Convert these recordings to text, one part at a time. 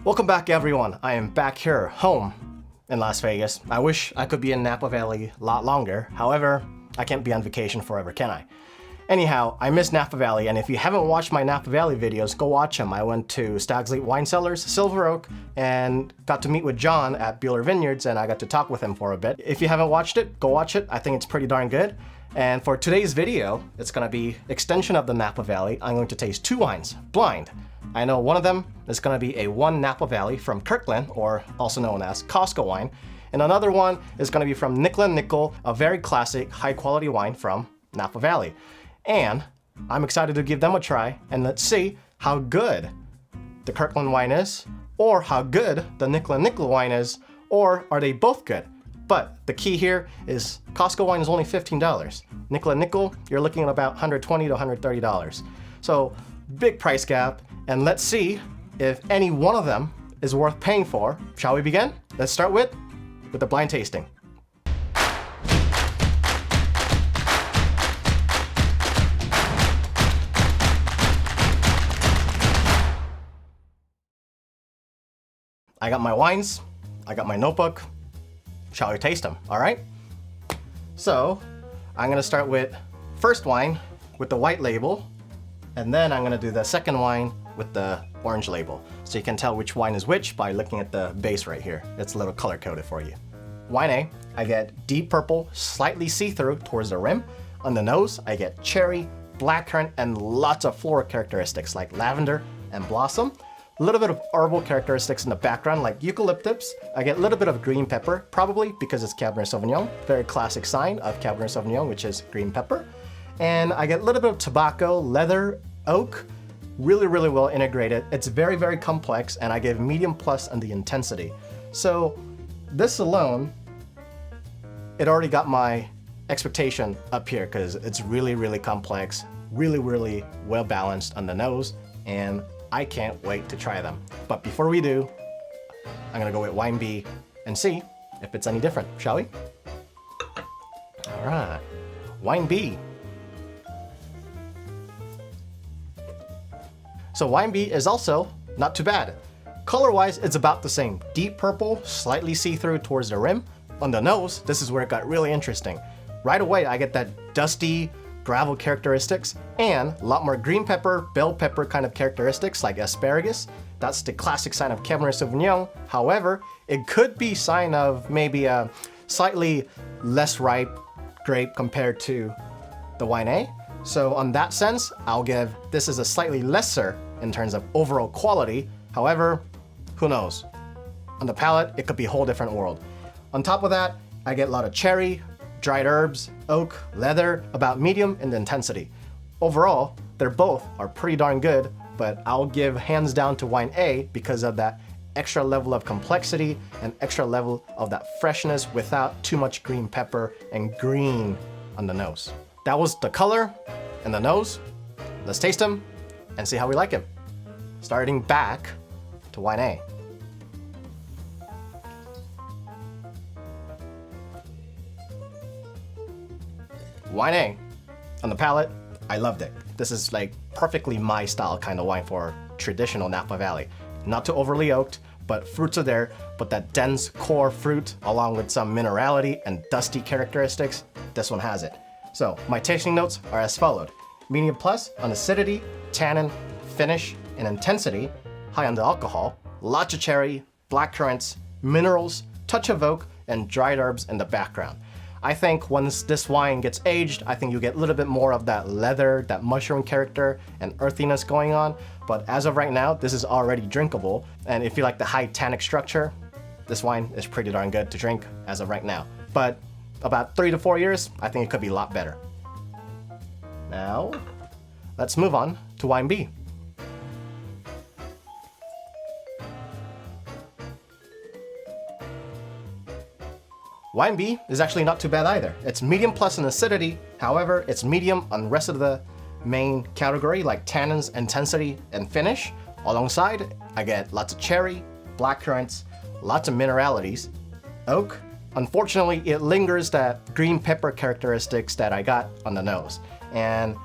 Welcome back, everyone. I am back here, home in Las Vegas. I wish I could be in Napa Valley a lot longer. However, I can't be on vacation forever, can I? Anyhow, I miss Napa Valley, and if you haven't watched my Napa Valley videos, go watch them. I went to Stag's Leap Wine Cellars, Silver Oak, and got to meet with John at Bueller Vineyards, and I got to talk with him for a bit. If you haven't watched it, go watch it. I think it's pretty darn good. And for today's video, it's gonna be extension of the Napa Valley. I'm going to taste two wines, blind. I know one of them is gonna be a one Napa Valley from Kirkland, or also known as Costco wine. And another one is gonna be from Nickel and Nickel, a very classic, high quality wine from Napa Valley. And I'm excited to give them a try, and let's see how good the Kirkland wine is, or how good the Nickel and Nickel wine is, or are they both good? But the key here is Costco wine is only $15. Nickel and Nickel, you're looking at about $120 to $130. So big price gap, and let's see if any one of them is worth paying for. Shall we begin? Let's start with the blind tasting. I got my wines, I got my notebook. Shall we taste them, all right? So, I'm gonna start with first wine with the white label, and then I'm gonna do the second wine with the orange label. So you can tell which wine is which by looking at the base right here. It's a little color coded for you. Wine A, I get deep purple, slightly see-through towards the rim. On the nose, I get cherry, blackcurrant, and lots of floral characteristics like lavender and blossom. A little bit of herbal characteristics in the background like eucalyptus. I get a little bit of green pepper, probably because it's Cabernet Sauvignon. Very classic sign of Cabernet Sauvignon, which is green pepper. And I get a little bit of tobacco, leather, oak. Really, really well integrated. It's very, very complex, and I give medium plus on the intensity. So this alone, it already got my expectation up here because it's really, really complex, really, really well balanced on the nose, and I can't wait to try them. But before we do, I'm gonna go with wine B and see if it's any different, shall we? All right, wine B. So wine B is also not too bad. Color-wise, it's about the same. Deep purple, slightly see-through towards the rim. On the nose, this is where it got really interesting. Right away, I get that dusty, gravel characteristics, and a lot more green pepper, bell pepper kind of characteristics like asparagus. That's the classic sign of Cabernet Sauvignon. However, it could be sign of maybe a slightly less ripe grape compared to the wine A. So on that sense, I'll give this is a slightly lesser in terms of overall quality. However, who knows? On the palate, it could be a whole different world. On top of that, I get a lot of cherry, dried herbs, oak, leather, about medium in the intensity. Overall, they're both are pretty darn good, but I'll give hands down to wine A because of that extra level of complexity and extra level of that freshness without too much green pepper and green on the nose. That was the color and the nose. Let's taste them and see how we like it. Starting back to wine A. Wine A, on the palate, I loved it. This is like perfectly my style kind of wine for traditional Napa Valley. Not too overly oaked, but fruits are there, but that dense core fruit along with some minerality and dusty characteristics, this one has it. So my tasting notes are as followed. Medium plus on acidity, tannin, finish, and intensity, high on the alcohol, lots of cherry, blackcurrants, minerals, touch of oak, and dried herbs in the background. I think once this wine gets aged, I think you get a little bit more of that leather, that mushroom character, and earthiness going on. But as of right now, this is already drinkable. And if you like the high tannic structure, this wine is pretty darn good to drink as of right now. But about 3 to 4 years, I think it could be a lot better. Now, let's move on to wine B. Wine B is actually not too bad either. It's medium plus in acidity, however, it's medium on the rest of the main category like tannins, intensity, and finish. Alongside, I get lots of cherry, blackcurrants, lots of mineralities, oak. Unfortunately, it lingers that green pepper characteristics that I got on the nose. And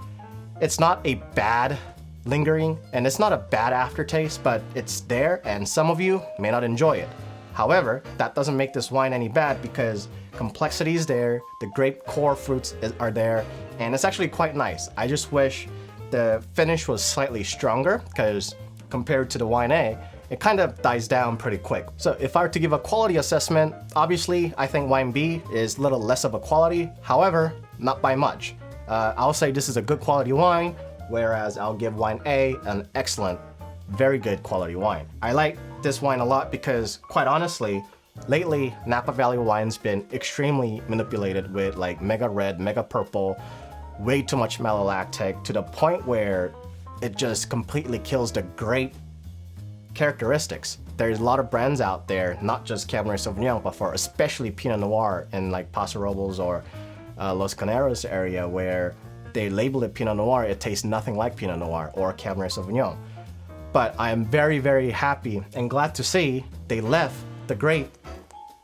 it's not a bad lingering, and it's not a bad aftertaste, but it's there, and some of you may not enjoy it. However, that doesn't make this wine any bad because complexity is there, the grape core fruits are there, and it's actually quite nice. I just wish the finish was slightly stronger because compared to the wine A, it kind of dies down pretty quick. So if I were to give a quality assessment, obviously I think wine B is a little less of a quality, however, not by much. I'll say this is a good quality wine, whereas I'll give wine A an excellent, very good quality wine. I like this wine a lot because, quite honestly, lately Napa Valley wine's been extremely manipulated with like mega red, mega purple, way too much malolactic to the point where it just completely kills the grape characteristics. There's a lot of brands out there, not just Cabernet Sauvignon, but for especially Pinot Noir in like Paso Robles or Los Caneros area where they label it Pinot Noir, it tastes nothing like Pinot Noir or Cabernet Sauvignon. But I am very, very happy and glad to see they left the grape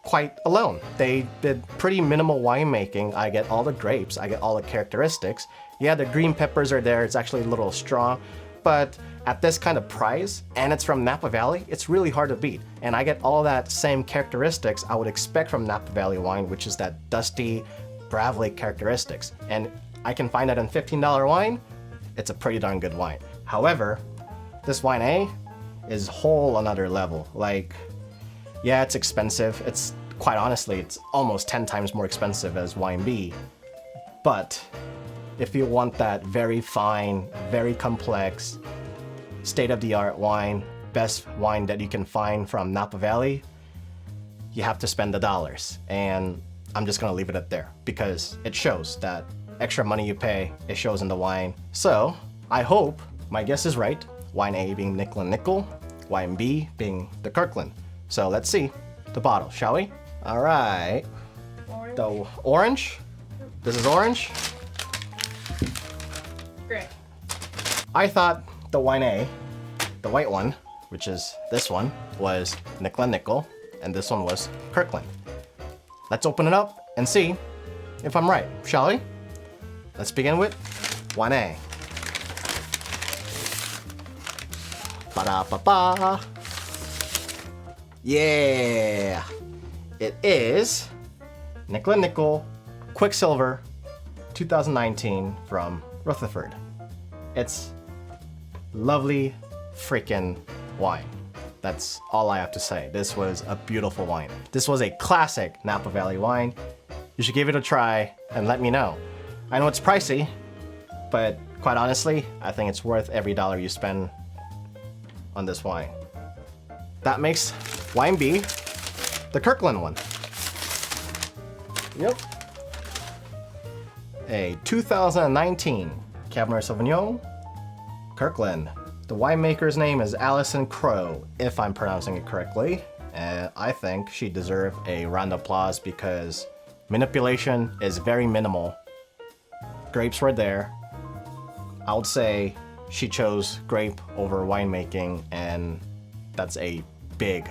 quite alone. They did pretty minimal winemaking. I get all the grapes, I get all the characteristics. Yeah, the green peppers are there, it's actually a little strong, but at this kind of price, and it's from Napa Valley, it's really hard to beat. And I get all that same characteristics I would expect from Napa Valley wine, which is that dusty, gravelly characteristics. And I can find that in $15 wine, it's a pretty darn good wine. However, this wine A is whole another level. Like, yeah, it's expensive. It's quite honestly, it's almost 10 times more expensive as wine B. But if you want that very fine, very complex, state-of-the-art wine, best wine that you can find from Napa Valley, you have to spend the dollars. And I'm just gonna leave it at there because it shows that extra money you pay, it shows in the wine. So I hope my guess is right. Wine A being Nickel and Nickel, wine B being the Kirkland. So let's see the bottle, shall we? All right. Orange. The orange. This is orange. Great. I thought the wine A, the white one, which is this one, was Nickel and Nickel, and this one was Kirkland. Let's open it up and see if I'm right, shall we? Let's begin with wine A. Ba-da-ba-ba. Yeah! It is Nickel and Nickel Quicksilver 2019 from Rutherford. It's lovely freaking wine. That's all I have to say. This was a beautiful wine. This was a classic Napa Valley wine. You should give it a try and let me know. I know it's pricey, but quite honestly, I think it's worth every dollar you spend on this wine. That makes wine B the Kirkland one. Yep. A 2019 Cabernet Sauvignon Kirkland. The winemaker's name is Alison Crow, if I'm pronouncing it correctly. And I think she deserves a round of applause because manipulation is very minimal. Grapes were there. I would say she chose grape over winemaking, and that's a big,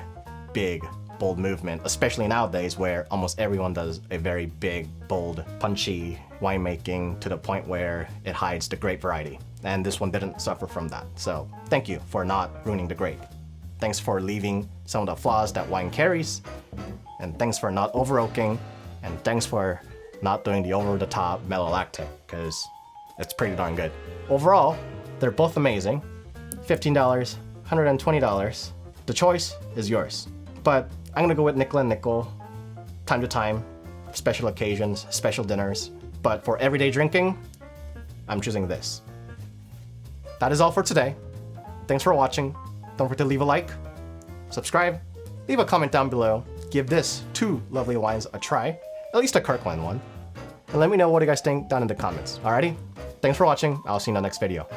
big, bold movement, especially nowadays where almost everyone does a very big, bold, punchy winemaking to the point where it hides the grape variety. And this one didn't suffer from that. So thank you for not ruining the grape. Thanks for leaving some of the flaws that wine carries. And thanks for not over oaking. And thanks for not doing the over-the-top malolactic, because it's pretty darn good. Overall, they're both amazing. $15, $120. The choice is yours. But I'm gonna go with Nickel and Nickel, time to time, special occasions, special dinners. But for everyday drinking, I'm choosing this. That is all for today. Thanks for watching. Don't forget to leave a like, subscribe, leave a comment down below, give this two lovely wines a try, at least a Kirkland one, and let me know what you guys think down in the comments. Alrighty? Thanks for watching. I'll see you in the next video.